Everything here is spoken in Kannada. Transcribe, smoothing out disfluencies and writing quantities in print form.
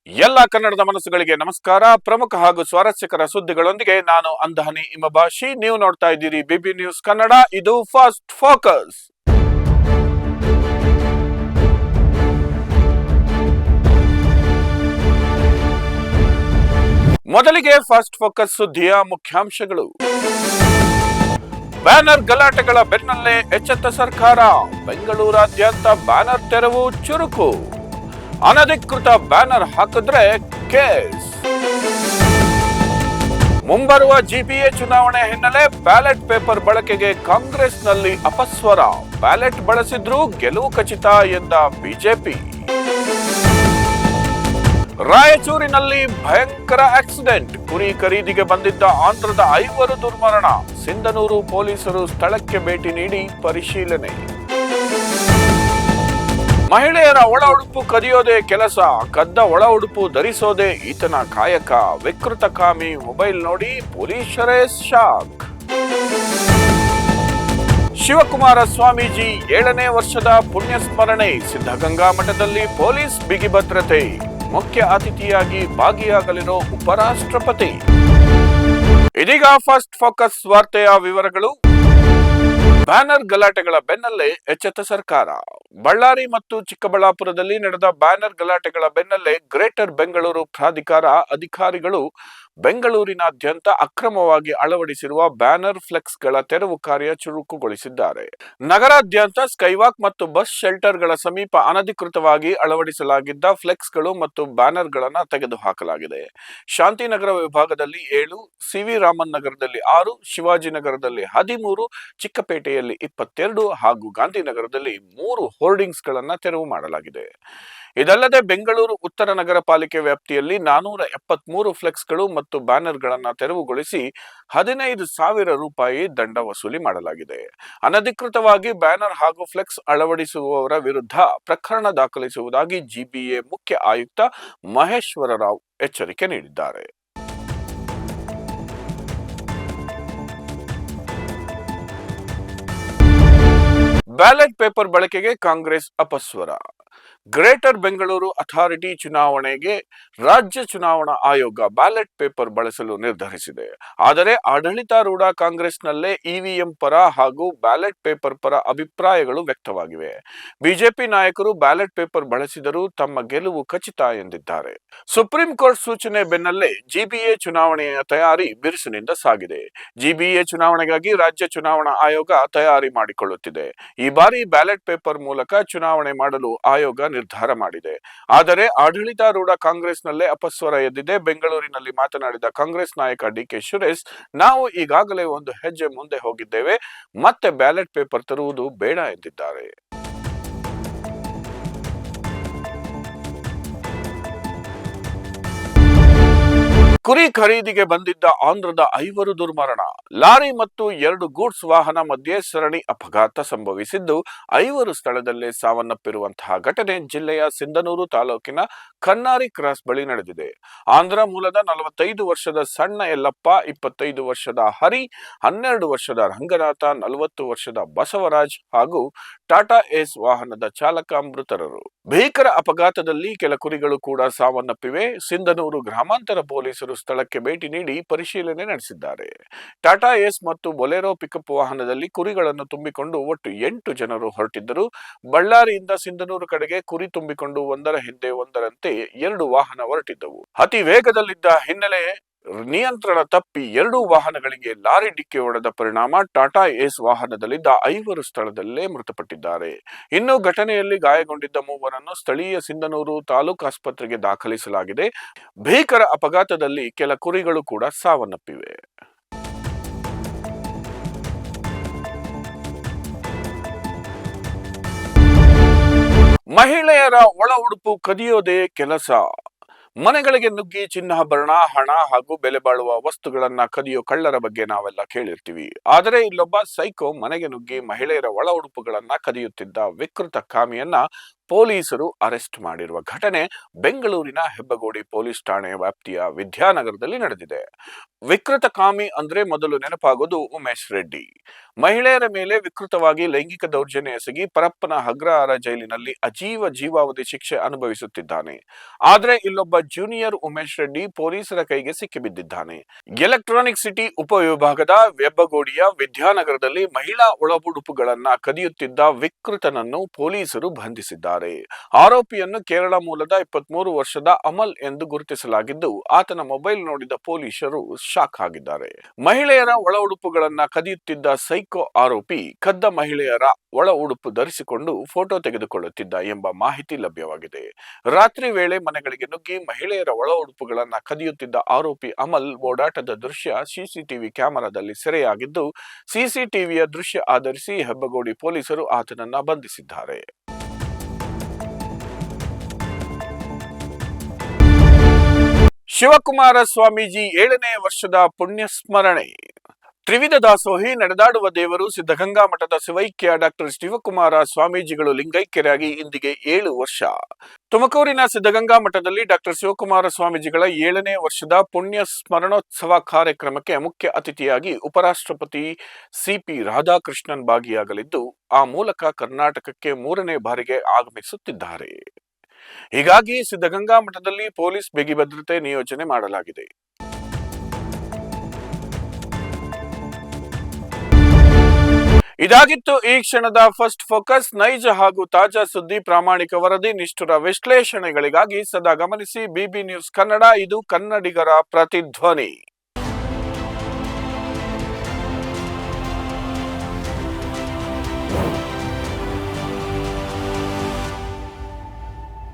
ಎಲ್ಲ ಕನ್ನಡದ ಮನಸ್ಸುಗಳಿಗೆ ನಮಸ್ಕಾರ. ಪ್ರಮುಖ ಹಾಗೂ ಸ್ವಾರಸ್ಯಕರ ಸುದ್ದಿಗಳೊಂದಿಗೆ ನಾನು ಅಂದಹನಿ ಇಮಬಾಷಿ. ನೀವು ನೋಡ್ತಾ ಇದ್ದೀರಿ ಬಿಬಿ ನ್ಯೂಸ್ ಕನ್ನಡ. ಇದು ಫಸ್ಟ್ ಫೋಕಸ್. ಮೊದಲಿಗೆ ಫಸ್ಟ್ ಫೋಕಸ್ ಸುದ್ದಿಯ ಮುಖ್ಯಾಂಶಗಳು. ಬ್ಯಾನರ್ ಗಲಾಟೆಗಳ ಬೆನ್ನಲ್ಲೇ ಎಚ್ಚೆತ್ತ ಸರ್ಕಾರ. ಬೆಂಗಳೂರಾದ್ಯಂತ ಬ್ಯಾನರ್ ತೆರವು ಚುರುಕು. ಅನಧಿಕೃತ ಬ್ಯಾನರ್ ಹಾಕಿದ್ರೆ ಕೇಸ್. ಮುಂಬರುವ ಜಿಬಿಎ ಚುನಾವಣೆ ಹಿನ್ನೆಲೆ ಬ್ಯಾಲೆಟ್ ಪೇಪರ್ ಬಳಕೆಗೆ ಕಾಂಗ್ರೆಸ್ನಲ್ಲಿ ಅಪಸ್ವರ. ಬ್ಯಾಲೆಟ್ ಬಳಸಿದ್ರೂ ಗೆಲುವು ಖಚಿತ ಎಂದ ಬಿಜೆಪಿ. ರಾಯಚೂರಿನಲ್ಲಿ ಭಯಂಕರ ಆಕ್ಸಿಡೆಂಟ್. ಕುರಿ ಖರೀದಿಗೆ ಬಂದಿದ್ದ ಆಂಧ್ರದ 5 ದುರ್ಮರಣ. ಸಿಂಧನೂರು ಪೊಲೀಸರು ಸ್ಥಳಕ್ಕೆ ಭೇಟಿ ನೀಡಿ ಪರಿಶೀಲನೆ. ಮಹಿಳೆಯರ ಒಳ ಉಡುಪು ಕದಿಯೋದೇ ಕೆಲಸ, ಕದ್ದ ಒಳ ಉಡುಪು ಧರಿಸೋದೇ ಈತನ ಕಾಯಕ. ವಿಕೃತಕಾಮಿ ಮೊಬೈಲ್ ನೋಡಿ ಪೊಲೀಸರೇ ಶಾಕ್. ಶಿವಕುಮಾರ ಸ್ವಾಮೀಜಿ 7ನೇ ವರ್ಷದ ಪುಣ್ಯ ಸ್ಮರಣೆ. ಸಿದ್ಧಗಂಗಾ ಮಠದಲ್ಲಿ ಪೊಲೀಸ್ ಬಿಗಿ ಭದ್ರತೆ. ಮುಖ್ಯ ಅತಿಥಿಯಾಗಿ ಭಾಗಿಯಾಗಲಿರೋ ಉಪರಾಷ್ಟ್ರಪತಿ. ಇದೀಗ ಫಸ್ಟ್ ಫೋಕಸ್ ವಾರ್ತೆಯ ವಿವರಗಳು. ಬ್ಯಾನರ್ ಗಲಾಟೆಗಳ ಬೆನ್ನಲ್ಲೇ ಎಚ್ಚೆತ್ತ ಸರ್ಕಾರ. ಬಳ್ಳಾರಿ ಮತ್ತು ಚಿಕ್ಕಬಳ್ಳಾಪುರದಲ್ಲಿ ನಡೆದ ಬ್ಯಾನರ್ ಗಲಾಟೆಗಳ ಬೆನ್ನಲ್ಲೇ ಗ್ರೇಟರ್ ಬೆಂಗಳೂರು ಪ್ರಾಧಿಕಾರ ಅಧಿಕಾರಿಗಳು ಬೆಂಗಳೂರಿನಾದ್ಯಂತ ಅಕ್ರಮವಾಗಿ ಅಳವಡಿಸಿರುವ ಬ್ಯಾನರ್ ಫ್ಲೆಕ್ಸ್ಗಳ ತೆರವು ಕಾರ್ಯ ಚುರುಕುಗೊಳಿಸಿದ್ದಾರೆ. ನಗರಾದ್ಯಂತ ಸ್ಕೈವಾಕ್ ಮತ್ತು ಬಸ್ ಶೆಲ್ಟರ್ಗಳ ಸಮೀಪ ಅನಧಿಕೃತವಾಗಿ ಅಳವಡಿಸಲಾಗಿದ್ದ ಫ್ಲೆಕ್ಸ್ಗಳು ಮತ್ತು ಬ್ಯಾನರ್ಗಳನ್ನು ತೆಗೆದುಹಾಕಲಾಗಿದೆ. ಶಾಂತಿನಗರ ವಿಭಾಗದಲ್ಲಿ 7, ಸಿವಿ ರಾಮನ್ ನಗರದಲ್ಲಿ 6, ಶಿವಾಜಿನಗರದಲ್ಲಿ 13, ಚಿಕ್ಕಪೇಟೆಯಲ್ಲಿ 22 ಹಾಗೂ ಗಾಂಧಿನಗರದಲ್ಲಿ 3 ಹೋರ್ಡಿಂಗ್ಸ್ಗಳನ್ನು ತೆರವು ಮಾಡಲಾಗಿದೆ. ಇದಲ್ಲದೆ ಬೆಂಗಳೂರು ಉತ್ತರ ನಗರ ಪಾಲಿಕೆ ವ್ಯಾಪ್ತಿಯಲ್ಲಿ 473 ಫ್ಲೆಕ್ಸ್ಗಳು ಮತ್ತು ಬ್ಯಾನರ್ಗಳನ್ನು ತೆರವುಗೊಳಿಸಿ 15,000 ರೂಪಾಯಿ ದಂಡ ವಸೂಲಿ ಮಾಡಲಾಗಿದೆ. ಅನಧಿಕೃತವಾಗಿ ಬ್ಯಾನರ್ ಹಾಗೂ ಫ್ಲೆಕ್ಸ್ ಅಳವಡಿಸುವವರ ವಿರುದ್ಧ ಪ್ರಕರಣ ದಾಖಲಿಸುವುದಾಗಿ ಜಿಬಿಎ ಮುಖ್ಯ ಆಯುಕ್ತ ಮಹೇಶ್ವರ ರಾವ್ ಎಚ್ಚರಿಕೆ ನೀಡಿದ್ದಾರೆ. ಬ್ಯಾಲೆಟ್ ಪೇಪರ್ ಬಳಕೆಗೆ ಕಾಂಗ್ರೆಸ್ ಅಪಸ್ವರ. ಗ್ರೇಟರ್ ಬೆಂಗಳೂರು ಅಥಾರಿಟಿ ಚುನಾವಣೆಗೆ ರಾಜ್ಯ ಚುನಾವಣಾ ಆಯೋಗ ಬ್ಯಾಲೆಟ್ ಪೇಪರ್ ಬಳಸಲು ನಿರ್ಧರಿಸಿದೆ. ಆದರೆ ಆಡಳಿತಾರೂಢ ಕಾಂಗ್ರೆಸ್ನಲ್ಲೇ ಇವಿಎಂ ಪರ ಹಾಗೂ ಬ್ಯಾಲೆಟ್ ಪೇಪರ್ ಪರ ಅಭಿಪ್ರಾಯಗಳು ವ್ಯಕ್ತವಾಗಿವೆ. ಬಿಜೆಪಿ ನಾಯಕರು ಬ್ಯಾಲೆಟ್ ಪೇಪರ್ ಬಳಸಿದರೂ ತಮ್ಮ ಗೆಲುವು ಖಚಿತ ಎಂದಿದ್ದಾರೆ. ಸುಪ್ರೀಂ ಕೋರ್ಟ್ ಸೂಚನೆ ಬೆನ್ನಲ್ಲೇ ಜಿಬಿಎ ಚುನಾವಣೆಯ ತಯಾರಿ ಬಿರುಸಿನಿಂದ ಸಾಗಿದೆ. ಜಿಬಿಎ ಚುನಾವಣೆಗಾಗಿ ರಾಜ್ಯ ಚುನಾವಣಾ ಆಯೋಗ ತಯಾರಿ ಮಾಡಿಕೊಳ್ಳುತ್ತಿದೆ. ಈ ಬಾರಿ ಬ್ಯಾಲೆಟ್ ಪೇಪರ್ ಮೂಲಕ ಚುನಾವಣೆ ಮಾಡಲು ಆಯೋಗ ನಿರ್ಧಾರ ಮಾಡಿದೆ. ಆದರೆ ಆಡಳಿತಾರೂಢ ಕಾಂಗ್ರೆಸ್ನಲ್ಲೇ ಅಪಸ್ವರ ಎದ್ದಿದೆ. ಬೆಂಗಳೂರಿನಲ್ಲಿ ಮಾತನಾಡಿದ ಕಾಂಗ್ರೆಸ್ ನಾಯಕ ಡಿಕೆ ಸುರೇಶ್, ನಾವು ಈಗಾಗಲೇ ಒಂದು ಹೆಜ್ಜೆ ಮುಂದೆ ಹೋಗಿದ್ದೇವೆ, ಮತ್ತೆ ಬ್ಯಾಲೆಟ್ ಪೇಪರ್ ತರುವುದು ಬೇಡ ಎಂದಿದ್ದಾರೆ. ಕುರಿ ಖರೀದಿಗೆ ಬಂದಿದ್ದ ಆಂಧ್ರದ 5 ದುರ್ಮರಣ. ಲಾರಿ ಮತ್ತು 2 ಗೂಡ್ಸ್ ವಾಹನ ಮಧ್ಯೆ ಸರಣಿ ಅಪಘಾತ ಸಂಭವಿಸಿದ್ದು 5 ಸ್ಥಳದಲ್ಲೇ ಸಾವನ್ನಪ್ಪಿರುವಂತಹ ಘಟನೆ ಜಿಲ್ಲೆಯ ಸಿಂಧನೂರು ತಾಲೂಕಿನ ಕನ್ನಾರಿ ಕ್ರಾಸ್ ಬಳಿ ನಡೆದಿದೆ. ಆಂಧ್ರ ಮೂಲದ 45 ವರ್ಷದ ಸಣ್ಣ ಯಲ್ಲಪ್ಪ, 25 ವರ್ಷದ ಹರಿ, 12 ವರ್ಷದ ರಂಗನಾಥ, 40 ವರ್ಷದ ಬಸವರಾಜ್ ಹಾಗೂ ಟಾಟಾ ಏಸ್ ವಾಹನದ ಚಾಲಕ ಮೃತರು. ಭೀಕರ ಅಪಘಾತದಲ್ಲಿ ಕೆಲ ಕುರಿಗಳು ಕೂಡ ಸಾವನ್ನಪ್ಪಿವೆ. ಸಿಂಧನೂರು ಗ್ರಾಮಾಂತರ ಪೊಲೀಸರು ಸ್ಥಳಕ್ಕೆ ಭೇಟಿ ನೀಡಿ ಪರಿಶೀಲನೆ ನಡೆಸಿದ್ದಾರೆ. ಟಾಟಾ ಏಸ್ ಮತ್ತು ಬೊಲೆರೋ ಪಿಕಪ್ ವಾಹನದಲ್ಲಿ ಕುರಿಗಳನ್ನು ತುಂಬಿಕೊಂಡು ಒಟ್ಟು 8 ಜನರು ಹೊರಟಿದ್ದರು. ಬಳ್ಳಾರಿಯಿಂದ ಸಿಂಧನೂರು ಕಡೆಗೆ ಕುರಿ ತುಂಬಿಕೊಂಡು ಒಂದರ ಹಿಂದೆ ಒಂದರಂತೆ 2 ವಾಹನ ಹೊರಟಿದ್ದವು. ಅತಿ ವೇಗದಲ್ಲಿದ್ದ ಹಿನ್ನೆಲೆ ನಿಯಂತ್ರಣ ತಪ್ಪಿ 2 ವಾಹನಗಳಿಗೆ ಲಾರಿ ಡಿಕ್ಕಿ ಹೊಡೆದ ಪರಿಣಾಮ ಟಾಟಾ ಏಸ್ ವಾಹನದಲ್ಲಿದ್ದ 5 ಸ್ಥಳದಲ್ಲೇ ಮೃತಪಟ್ಟಿದ್ದಾರೆ. ಇನ್ನು ಘಟನೆಯಲ್ಲಿ ಗಾಯಗೊಂಡಿದ್ದ 3 ಸ್ಥಳೀಯ ಸಿಂಧನೂರು ತಾಲೂಕು ಆಸ್ಪತ್ರೆಗೆ ದಾಖಲಿಸಲಾಗಿದೆ. ಭೀಕರ ಅಪಘಾತದಲ್ಲಿ ಕೆಲ ಕುರಿಗಳು ಕೂಡ ಸಾವನ್ನಪ್ಪಿವೆ. ಮಹಿಳೆಯರ ಒಳ ಉಡುಪು ಕದಿಯೋದೇ ಕೆಲಸ. ಮನೆಗಳಿಗೆ ನುಗ್ಗಿ ಚಿನ್ನಾಭರಣ, ಹಣ ಹಾಗೂ ಬೆಲೆ ಬಾಳುವ ವಸ್ತುಗಳನ್ನ ಕದಿಯೋ ಕಳ್ಳರ ಬಗ್ಗೆ ನಾವೆಲ್ಲ ಕೇಳಿರ್ತೀವಿ. ಆದರೆ ಇಲ್ಲೊಬ್ಬ ಸೈಕೋ ಮನೆಗೆ ನುಗ್ಗಿ ಮಹಿಳೆಯರ ಒಳ ಉಡುಪುಗಳನ್ನ ಕದಿಯುತ್ತಿದ್ದ ವಿಕೃತ ಕಾಮಿಯನ್ನ ಪೊಲೀಸರು ಅರೆಸ್ಟ್ ಮಾಡಿರುವ ಘಟನೆ ಬೆಂಗಳೂರಿನ ಹೆಬ್ಬಗೋಡಿ ಪೊಲೀಸ್ ಠಾಣೆ ವ್ಯಾಪ್ತಿಯ ವಿದ್ಯಾನಗರದಲ್ಲಿ ನಡೆದಿದೆ. ವಿಕೃತಕಾಮಿ ಅಂದ್ರೆ ಮೊದಲು ನೆನಪಾಗೋದು ಉಮೇಶ್ ರೆಡ್ಡಿ. ಮಹಿಳೆಯರ ಮೇಲೆ ವಿಕೃತವಾಗಿ ಲೈಂಗಿಕ ದೌರ್ಜನ್ಯ ಎಸಗಿ ಪರಪ್ಪನ ಅಗ್ರಹಾರ ಜೈಲಿನಲ್ಲಿ ಜೀವಾವಧಿ ಶಿಕ್ಷೆ ಅನುಭವಿಸುತ್ತಿದ್ದಾನೆ. ಆದ್ರೆ ಇಲ್ಲೊಬ್ಬ ಜೂನಿಯರ್ ಉಮೇಶ್ ರೆಡ್ಡಿ ಪೊಲೀಸರ ಕೈಗೆ ಸಿಕ್ಕಿಬಿದ್ದಿದ್ದಾನೆ. ಎಲೆಕ್ಟ್ರಾನಿಕ್ ಸಿಟಿ ಉಪವಿಭಾಗದ ಹೆಬ್ಬಗೋಡಿಯ ವಿದ್ಯಾನಗರದಲ್ಲಿ ಮಹಿಳಾ ಒಳಉಡುಪುಗಳನ್ನ ಕದಿಯುತ್ತಿದ್ದ ವಿಕೃತನನ್ನು ಪೊಲೀಸರು ಬಂಧಿಸಿದ್ದಾರೆ. ಆರೋಪಿಯನ್ನು ಕೇರಳ ಮೂಲದ 23 ವರ್ಷದ ಅಮಲ್ ಎಂದು ಗುರುತಿಸಲಾಗಿದ್ದು, ಆತನ ಮೊಬೈಲ್ ನೋಡಿದ ಪೊಲೀಸರು ಶಾಕ್ ಆಗಿದ್ದಾರೆ. ಮಹಿಳೆಯರ ಒಳ ಉಡುಪುಗಳನ್ನ ಕದಿಯುತ್ತಿದ್ದ ಸೈಕೋ ಆರೋಪಿ ಕದ್ದ ಮಹಿಳೆಯರ ಒಳ ಉಡುಪು ಧರಿಸಿಕೊಂಡು ಫೋಟೋ ತೆಗೆದುಕೊಳ್ಳುತ್ತಿದ್ದ ಎಂಬ ಮಾಹಿತಿ ಲಭ್ಯವಾಗಿದೆ. ರಾತ್ರಿ ವೇಳೆ ಮನೆಗಳಿಗೆ ನುಗ್ಗಿ ಮಹಿಳೆಯರ ಒಳ ಉಡುಪುಗಳನ್ನ ಕದಿಯುತ್ತಿದ್ದ ಆರೋಪಿ ಅಮಲ್ ಓಡಾಟದ ದೃಶ್ಯ ಸಿಸಿಟಿವಿ ಕ್ಯಾಮೆರಾದಲ್ಲಿ ಸೆರೆಯಾಗಿದ್ದು, ಸಿಸಿಟಿವಿಯ ದೃಶ್ಯ ಆಧರಿಸಿ ಹೆಬ್ಬಗೋಡಿ ಪೊಲೀಸರು ಆತನನ್ನ ಬಂಧಿಸಿದ್ದಾರೆ. ಶಿವಕುಮಾರ ಸ್ವಾಮೀಜಿ 7ನೇ ವರ್ಷದ ಪುಣ್ಯಸ್ಮರಣೆ. ತ್ರಿವಿಧ ದಾಸೋಹಿ ನಡೆದಾಡುವ ದೇವರು ಸಿದ್ಧಗಂಗಾ ಮಠದ ಶಿವೈಕ್ಯ ಡಾಕ್ಟರ್ ಶಿವಕುಮಾರ ಸ್ವಾಮೀಜಿಗಳು ಲಿಂಗೈಕ್ಯರಾಗಿ ಇಂದಿಗೆ 7 ವರ್ಷ. ತುಮಕೂರಿನ ಸಿದ್ಧಗಂಗಾ ಮಠದಲ್ಲಿ ಡಾಕ್ಟರ್ ಶಿವಕುಮಾರ ಸ್ವಾಮೀಜಿಗಳ 7ನೇ ವರ್ಷದ ಪುಣ್ಯ ಸ್ಮರಣೋತ್ಸವ ಕಾರ್ಯಕ್ರಮಕ್ಕೆ ಮುಖ್ಯ ಅತಿಥಿಯಾಗಿ ಉಪರಾಷ್ಟ್ರಪತಿ ಸಿಪಿ ರಾಧಾಕೃಷ್ಣನ್ ಭಾಗಿಯಾಗಲಿದ್ದು, ಆ ಮೂಲಕ ಕರ್ನಾಟಕಕ್ಕೆ 3ನೇ ಬಾರಿಗೆ ಆಗಮಿಸುತ್ತಿದ್ದಾರೆ. ಹೀಗಾಗಿ ಸಿದ್ಧಗಂಗಾ ಮಠದಲ್ಲಿ ಪೊಲೀಸ್ ಬಿಗಿ ಭದ್ರತೆ ನಿಯೋಜನೆ ಮಾಡಲಾಗಿದೆ. ಇದಾಗಿತ್ತು ಈ ಕ್ಷಣದ ಫಸ್ಟ್ ಫೋಕಸ್. ನೈಜ ಹಾಗೂ ತಾಜಾ ಸುದ್ದಿ, ಪ್ರಾಮಾಣಿಕ ವರದಿ, ನಿಷ್ಠುರ ವಿಶ್ಲೇಷಣೆಗಳಿಗಾಗಿ ಸದಾ ಗಮನಿಸಿ ಬಿಬಿ ನ್ಯೂಸ್ ಕನ್ನಡ. ಇದು ಕನ್ನಡಿಗರ ಪ್ರತಿಧ್ವನಿ.